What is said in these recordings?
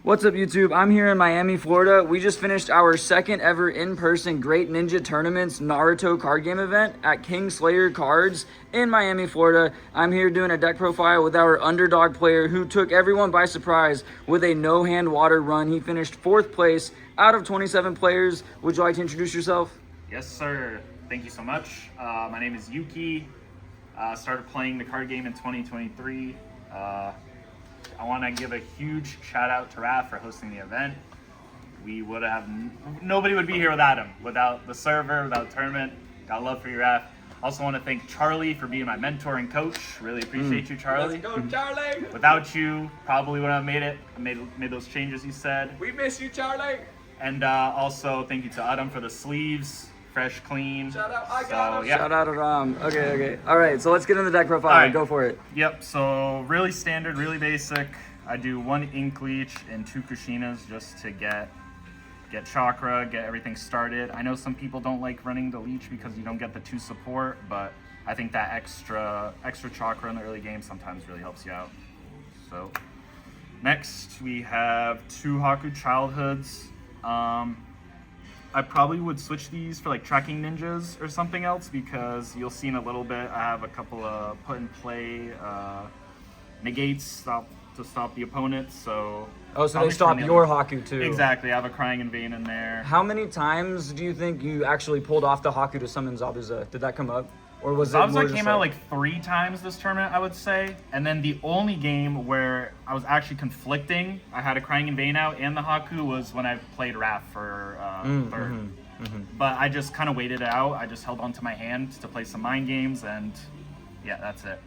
What's up, YouTube? I'm here in Miami, Florida. We just finished our second ever in-person Great Ninja Tournaments Naruto card game event at Kingslayercards in Miami, Florida. I'm here doing a deck profile with our underdog player who took everyone by surprise with a no-hand water run. He finished 4th place out of 27 players. Would you like to introduce yourself? Yes, sir. Thank you so much. My name is Yuki. Started playing the card game in 2023. I want to give a huge shout out to Raph for hosting the event. We would have, nobody would be here without him, without the server, without the tournament. Got love for you, Raph. Also want to thank Charlie for being my mentor and coach. Really appreciate you, Charlie. Let's go, Charlie! Without you, probably wouldn't have made it. I made those changes you said. We miss you, Charlie! And also thank you to Adam for the sleeves. Fresh, clean. Shout out, I got him. Yeah. Shout out Aram. Okay. All right, so let's get into the deck profile. All right. Go for it. Yep, so really standard, really basic. I do 1 Ink Leech and 2 Kushinas just to get chakra, get everything started. I know some people don't like running the Leech because you don't get the 2 support, but I think that extra chakra in the early game sometimes really helps you out. So next we have 2 Haku Childhoods. I probably would switch these for like tracking ninjas or something else because you'll see in a little bit I have a couple of put in play negates to stop the opponent. So They stop your Haku too. Exactly. I have a Crying in Vain in there. How many times do you think you actually pulled off the Haku to summon Zabuza? Did that come up? Or was it more Zabuza just came out like 3 times this tournament, I would say. And then the only game where I was actually conflicting, I had a Crying in Vain out and the Haku was when I played Raph for 3rd. But I just kind of waited it out. I just held onto my hand to play some mind games, and yeah, that's it.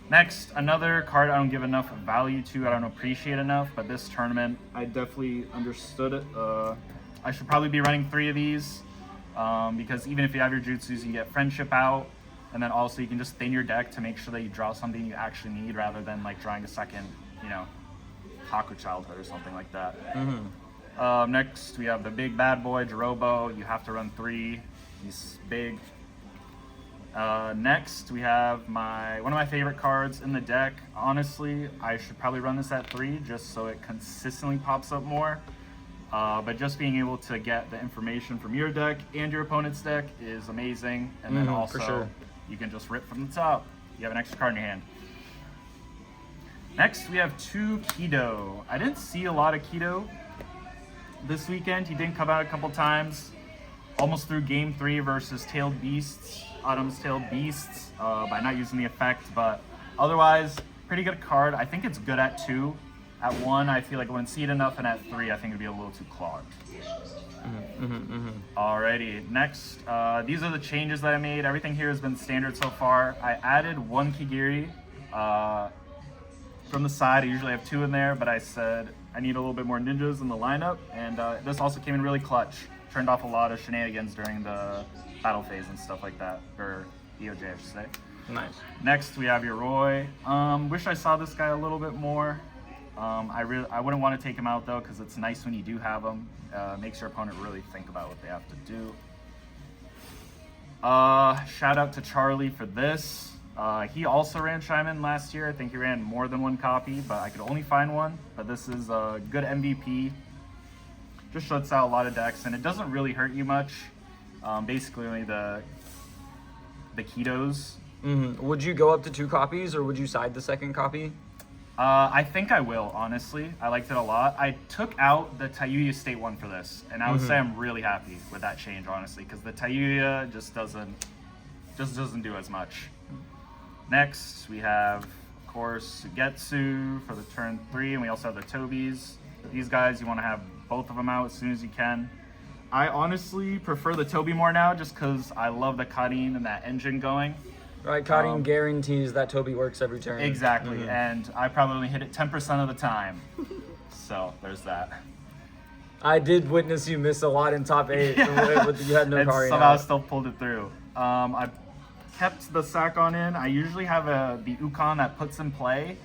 Next, another card I don't give enough value to, I don't appreciate enough, but this tournament, I definitely understood it. I should probably be running 3 of these, because even if you have your jutsus, you can get Friendship out, and then also you can just thin your deck to make sure that you draw something you actually need rather than like drawing a second, Haku Childhood or something like that. Next, we have the big bad boy, Jirobo. You have to run 3. He's big. Next, we have one of my favorite cards in the deck. Honestly, I should probably run this at 3 just so it consistently pops up more. But just being able to get the information from your deck and your opponent's deck is amazing. And then also, for sure. You can just rip from the top. You have an extra card in your hand. Next, we have 2 Kido. I didn't see a lot of Kido this weekend. He didn't come out a couple times. Almost threw game 3 versus Tailed Beasts, Autumn's Tailed Beasts, by not using the effect, but otherwise, pretty good card. I think it's good at 2. At 1, I feel like I wouldn't see it enough, and at 3, I think it'd be a little too clogged. Alrighty, next, these are the changes that I made. Everything here has been standard so far. I added 1 Kigiri from the side. I usually have 2 in there, but I said I need a little bit more ninjas in the lineup, and this also came in really clutch. Turned off a lot of shenanigans during the battle phase and stuff like that, or EOJ, I should say. Nice. Next, we have Yoroi. Wish I saw this guy a little bit more. I wouldn't want to take him out though, because it's nice when you do have him. Makes your opponent really think about what they have to do. Shout out to Charlie for this. He also ran Shyman last year. I think he ran more than 1 copy, but I could only find 1. But this is a good MVP. Just shuts out a lot of decks, and it doesn't really hurt you much. Basically, only the Kidos. Would you go up to 2 copies, or would you side the 2nd copy? I think I will, honestly. I liked it a lot. I took out the Tayuya State one for this, and I would say I'm really happy with that change, honestly, because the Tayuya just doesn't do as much. Next, we have, of course, Sugetsu for the turn 3, and we also have the Tobis. These guys, you want to have both of them out as soon as you can. I honestly prefer the Toby more now, just because I love the Karin and that engine going. Right, Karin guarantees that Toby works every turn. Exactly, and I probably only hit it 10% of the time. So there's that. I did witness you miss a lot in top 8. Yeah. You had no Karin. Somehow still pulled it through. I kept the Sakon in. I usually have the Ukon that puts in play,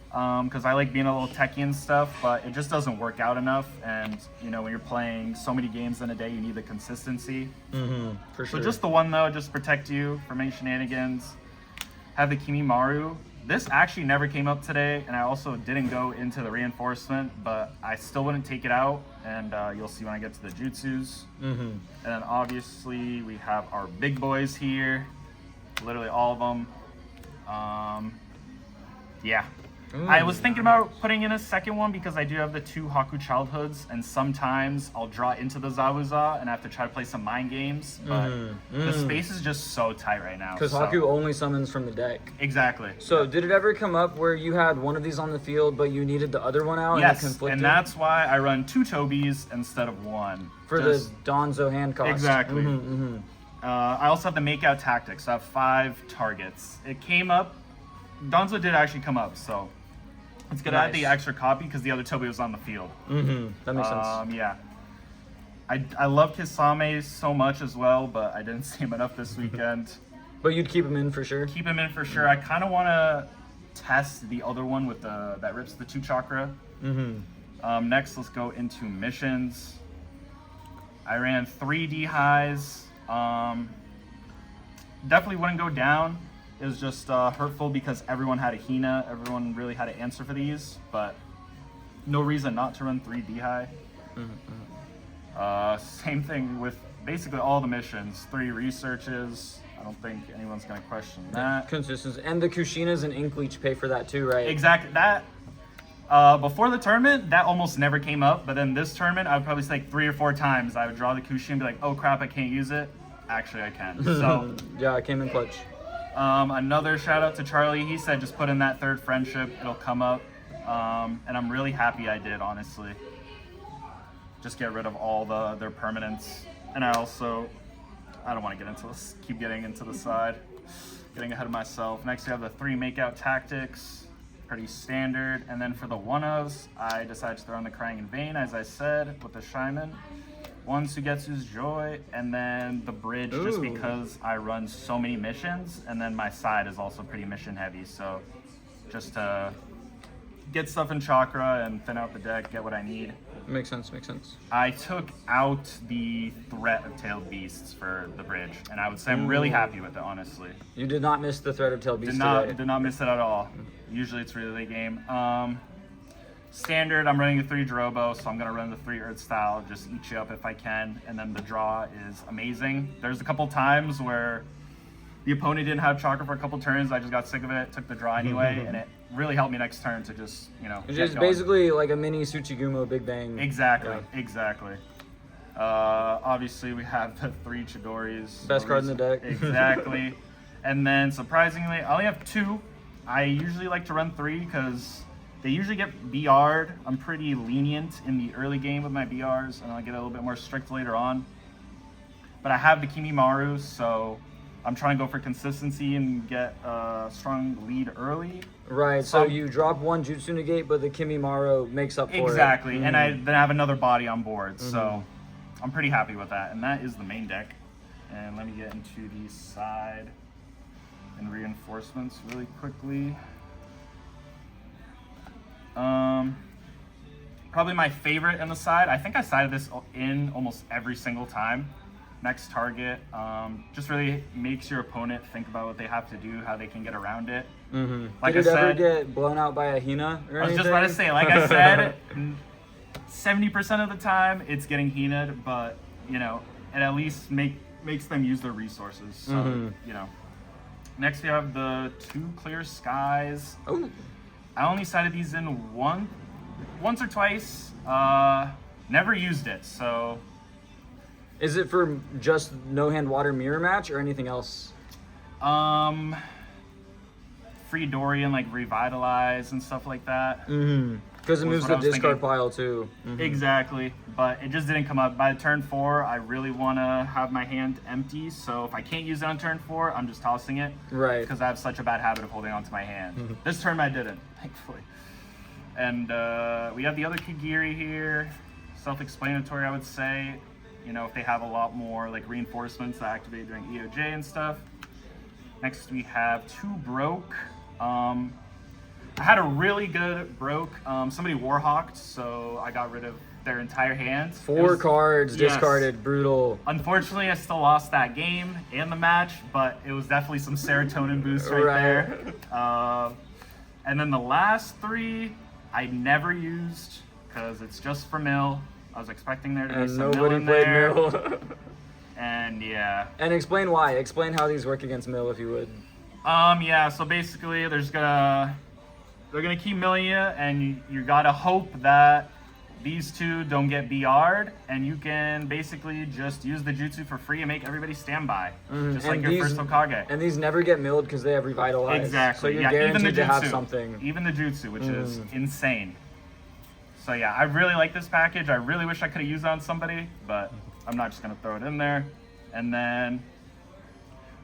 because I like being a little techie and stuff, but it just doesn't work out enough. And when you're playing so many games in a day, you need the consistency. For sure. So just the one though, just protect you from any shenanigans. Have the Kimimaru This actually never came up today, and I also didn't go into the reinforcement, but I still wouldn't take it out, and you'll see when I get to the jutsus. And then obviously we have our big boys here, literally all of them. Yeah. I was thinking about putting in a second one because I do have the 2 Haku childhoods, and sometimes I'll draw into the Zabuza and I have to try to play some mind games, but the space is just so tight right now. Because Haku only summons from the deck. Exactly. So did it ever come up where you had one of these on the field, but you needed the other one out? Yes, and it conflicted? and that's why I run 2 Tobis instead of 1. For the Donzo hand cost. Exactly. I also have the make-out tactics. So I have 5 targets. It came up. Donzo did actually come up, so it's good to add the extra copy because the other Tobi was on the field. That makes sense. Yeah. I love Kisame so much as well, but I didn't see him enough this weekend. But you'd keep him in for sure? Keep him in for sure. I kind of want to test the other one with that rips the 2 chakra. Next, let's go into missions. I ran 3 D highs. Definitely wouldn't go down. It was just hurtful because everyone had a Hina. Everyone really had to answer for these, but no reason not to run 3 D high. Same thing with basically all the missions. 3 researches. I don't think anyone's going to question that. Consistency. And the Kushinas and Ink Leech pay for that too, right? Exactly. That before the tournament, that almost never came up. But then this tournament, I would probably say like 3 or 4 times. I would draw the Kushin and be like, oh crap, I can't use it. Actually, I can. So yeah, I came in clutch. Another shout out to Charlie. He said just put in that 3rd friendship. It'll come up. And I'm really happy I did, honestly. Just get rid of all their permanents. And I don't want to get into this. Keep getting into the side. Getting ahead of myself. Next, we have the 3 make-out tactics. Pretty standard. And then for the one-ofs, I decided to throw in the Crying in Vain, as I said, with the Shyman. 1 Sugetsu's Joy, and then the bridge, just because I run so many missions, and then my side is also pretty mission heavy, so just to get stuff in chakra and thin out the deck, get what I need. Makes sense, makes sense. I took out the threat of tailed beasts for the bridge, and I would say I'm really happy with it, honestly. You did not miss the threat of tailed beasts Did not miss it at all. Usually it's really late game. Standard, I'm running the 3 Drobo, so I'm going to run the 3 Earth style, just eat you up if I can, and then the draw is amazing. There's a couple times where the opponent didn't have chakra for a couple turns, I just got sick of it, took the draw anyway, and it really helped me next turn to just, It's just basically like a mini Tsuchigumo Big Bang. Exactly, Yeah. exactly. Obviously, we have the 3 Chidoris. Best card in the deck. Exactly. And then, surprisingly, I only have 2. I usually like to run 3 because they usually get BR'd. I'm pretty lenient in the early game with my BRs, and I'll get a little bit more strict later on. But I have the Kimimaru, so I'm trying to go for consistency and get a strong lead early. Right, so you drop 1 Jutsu Negate, but the Kimimaru makes up for it. Exactly, and then I have another body on board, so I'm pretty happy with that. And that is the main deck. And let me get into the side and reinforcements really quickly. Probably my favorite in the side. I think I sided this in almost every single time. Next target, just really makes your opponent think about what they have to do, how they can get around it. Like Did it ever get blown out by a Hina or anything? I was just about to say, like I said, 70% of the time it's getting Hina'd, but it at least makes them use their resources. So Next we have the 2 Clear Skies. Oh. I only sided these in once or twice. Never used it, so. Is it for just no hand water mirror match or anything else? Free Dorian, like Revitalize and stuff like that. Because it moves the discard pile too. Exactly, but it just didn't come up. By turn 4, I really want to have my hand empty, so if I can't use it on turn 4, I'm just tossing it. Right. Because I have such a bad habit of holding onto my hand. This turn I didn't, thankfully. And we have the other Kigiri here. Self-explanatory, I would say. If they have a lot more like reinforcements that activate during EOJ and stuff. Next we have 2 Broke. I had a really good Broke. Somebody Warhawked, so I got rid of their entire hand. 4 cards discarded, brutal. Unfortunately, I still lost that game and the match, but it was definitely some serotonin boost right there. And then the last 3 I never used because it's just for mill. I was expecting there to be And some mill nobody in played there. mill. And yeah. And explain why. Explain how these work against mill, if you would. Yeah, so basically they're gonna keep milling you, and you gotta hope that these 2 don't get BR'd, and you can basically just use the jutsu for free and make everybody stand by. Just like your first Hokage. And these never get milled because they have revitalized. Exactly. So you're yeah, even the guaranteed to have jutsu. something. Even the jutsu, which is insane. So yeah, I really like this package. I really wish I could have used it on somebody, but I'm not just gonna throw it in there. And then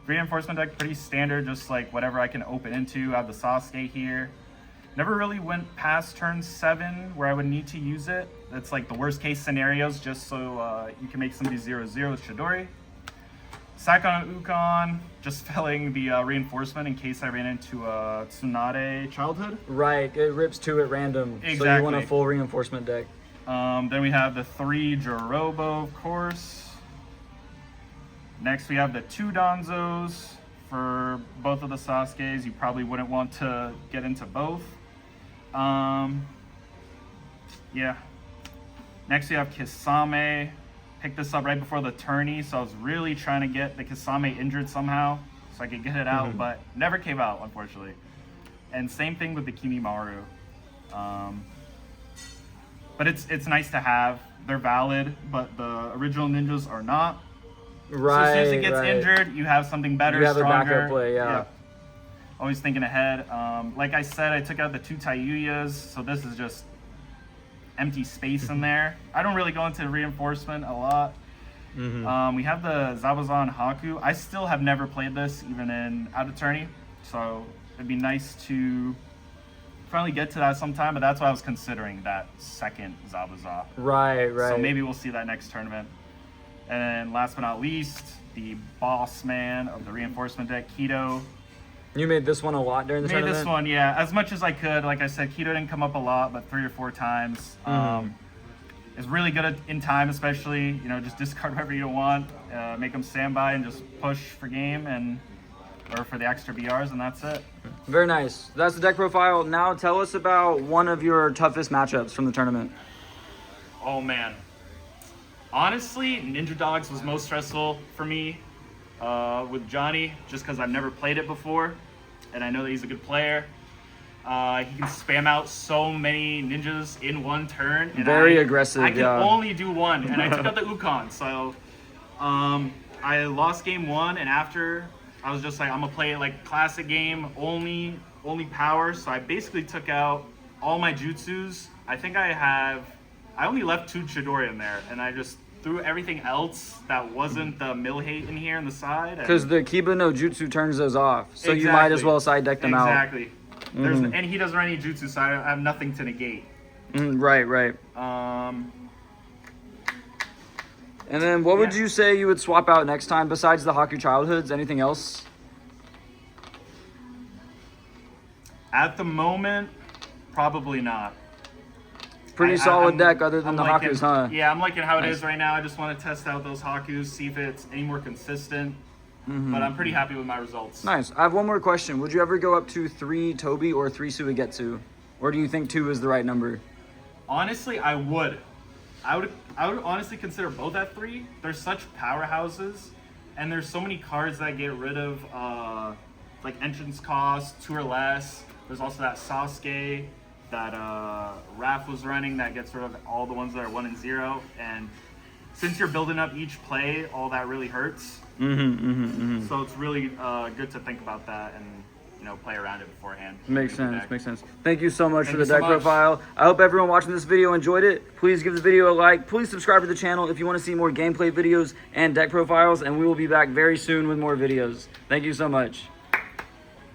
reinforcement deck, pretty standard, just like whatever I can open into. I have the Sasuke here. Never really went past turn 7 where I would need to use it. That's like the worst case scenarios, just so you can make somebody 0-0 with Chidori. Sack on Ukon, just filling the reinforcement in case I ran into a Tsunade childhood. Right, it rips 2 at random. Exactly. So you want a full reinforcement deck. Then we have the 3 Jorobo, of course. Next we have the 2 Danzos for both of the Sasukes. You probably wouldn't want to get into both. Yeah. Next we have Kisame. Picked this up right before the tourney, so I was really trying to get the Kisame injured somehow so I could get it out, but never came out, unfortunately. And same thing with the Kimimaru. But it's nice to have. They're valid, but the original ninjas are not. Right. So as soon as it gets injured, you have something better, You have stronger. a backup play, yeah. Always thinking ahead. Like I said, I took out the 2 Taiyuyas, so this is just empty space in there. I don't really go into reinforcement a lot. We have the Zabazan Haku. I still have never played this, even in out of tourney, so it'd be nice to finally get to that sometime, but that's why I was considering that second Zabuza. Right. So maybe we'll see that next tournament. And then last but not least, the boss man of the reinforcement deck, Kido. You made this one a lot during the tournament? Made this one, yeah, as much as I could. Like I said, Kido didn't come up a lot, but 3 or 4 times. Is really good in time, especially, you know, just discard whatever you don't want, make them stand by and just push for game or for the extra BRs, and that's it. Very nice. That's the deck profile. Now tell us about one of your toughest matchups from the tournament. Oh man. Honestly, Ninja Dogs was most stressful for me with Johnny, just because I've never played it before, and I know that he's a good player. He can spam out so many ninjas in one turn. And Very aggressive, I can yeah. only do one, and I took out the Ukon, so I lost game 1, and after I was just like, I'm gonna play it like classic game, only power. So I basically took out all my jutsus. I think I only left 2 Chidori in there, and I just threw everything else that wasn't the mill hate in here on the side. Because the Kiba no Jutsu turns those off, so Exactly. you might as well side deck them out. Exactly. And he doesn't run any jutsu, so I have nothing to negate. Right. Um, And then what would you say you would swap out next time besides the Haku Childhoods? Anything else? at the moment, probably not. Pretty solid I'm- deck other than I'm the liking- Hakus, huh? Yeah, I'm liking how it Nice. is right now. I just want to test out those Hakus, see if it's any more consistent. But I'm pretty happy with my results. Nice. I have one more question. Would you ever go up to 3 Toby or 3 Suigetsu? Or do you think 2 is the right number? Honestly, I would. I would honestly consider both at 3. They're such powerhouses, and there's so many cards that get rid of like entrance cost, 2 or less. There's also that Sasuke that Raph was running that gets rid of all the ones that are 1 and 0. And since you're building up each play, all that really hurts. So it's really good to think about that and play around it beforehand. Makes sense. Thank you so much for Thank the you so deck much. profile. I hope everyone watching this video enjoyed it. Please give the video a like. Please subscribe to the channel if you want to see more gameplay videos and deck profiles. And we will be back very soon with more videos. Thank you so much.